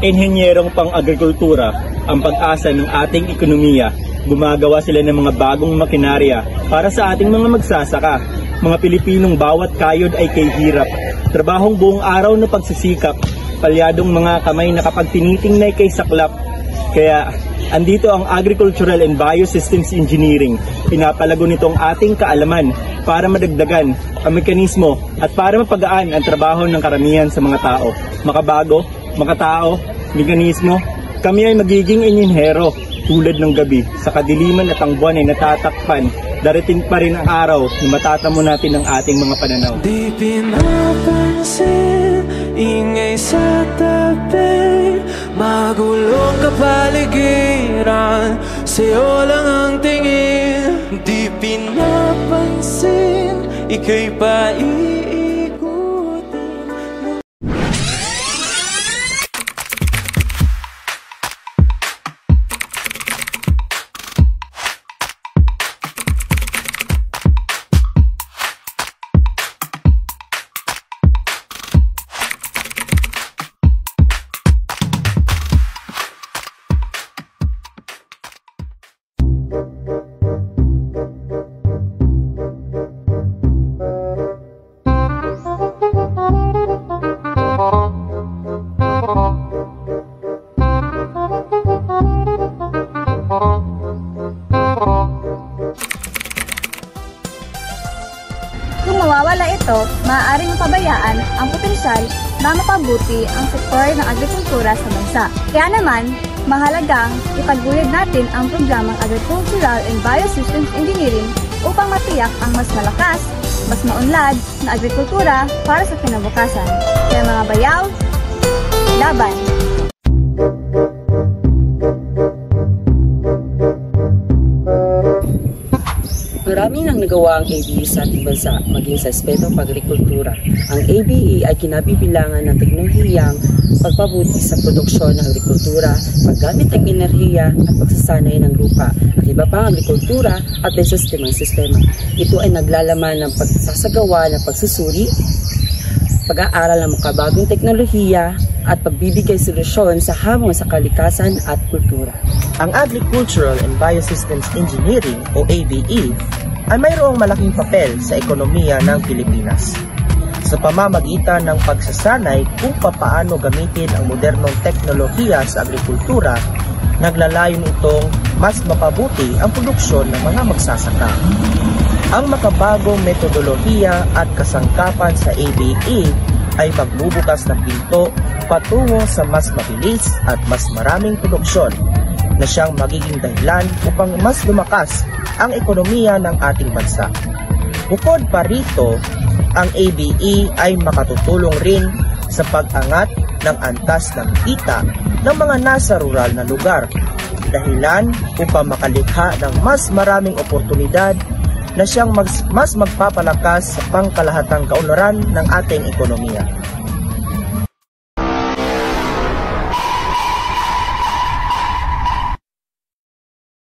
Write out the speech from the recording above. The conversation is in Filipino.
Inhenyerong pang-agrikultura ang pag-asa ng ating ekonomiya. Gumagawa sila ng mga bagong makinarya para sa ating mga magsasaka. Mga Pilipinong bawat kayod ay kay hirap. Trabahong buong araw na pagsisikap. Palyadong mga kamay na kapag tiniting na kay saklap. Kaya andito ang Agricultural and Biosystems Engineering. Pinapalago nitong ating kaalaman para madagdagan ang mekanismo at para mapagaan ang trabaho ng karamihan sa mga tao. Makabago, makatao, mekanismo, kami ay magiging inhinhero tulad ng gabi. Sa kadiliman at ang buwan ay natatakpan, darating pa rin ang araw na matatamo natin ang ating mga pananaw. Di pinapansin, ingay sa tabi, magulong kapaligiran, sa'yo lang ang tingin. Di pinapansin, ika'y paiikutin. Kung mawawala ito, maaaring mapabayaan ang potensyal na mapabuti ang sektor ng agrikultura sa bansa. Kaya naman, mahalagang ipagbunyag natin ang programang Agricultural and Biosystems Engineering upang matiyak ang mas malakas, mas maunlad na agrikultura para sa kinabukasan. Kaya mga bayaw, laban! Marami nang nagawa ang ABE sa ating bansa, maging sa espetong pag-agrikultura. Ang ABE ay kinabibilangan ng teknolohiyang pagpabuti sa produksyon ng agrikultura, paggamit ng enerhiya at pagsasanay ng lupa at iba pang agrikultura at may sistema. Ito ay naglalaman ng pagsasagawa ng pagsusuri, pag-aaral ng makabagong teknolohiya at pagbibigay solusyon sa hamon sa kalikasan at kultura. Ang Agricultural and Biosystems Engineering o ABE ay mayroong malaking papel sa ekonomiya ng Pilipinas. Sa pamamagitan ng pagsasanay kung papaano gamitin ang modernong teknolohiya sa agrikultura, naglalayon itong mas mapabuti ang produksyon ng mga magsasaka. Ang makabagong metodolohiya at kasangkapan sa ABE ay pagbubukas ng pinto patungo sa mas mabilis at mas maraming produksyon na siyang magiging dahilan upang mas lumakas ang ekonomiya ng ating bansa. Bukod pa rito, ang ABE ay makatutulong rin sa pag-angat ng antas ng kita ng mga nasa rural na lugar, dahilan upang makalikha ng mas maraming oportunidad na siyang mas magpapalakas sa pangkalahatang kaunlaran ng ating ekonomiya.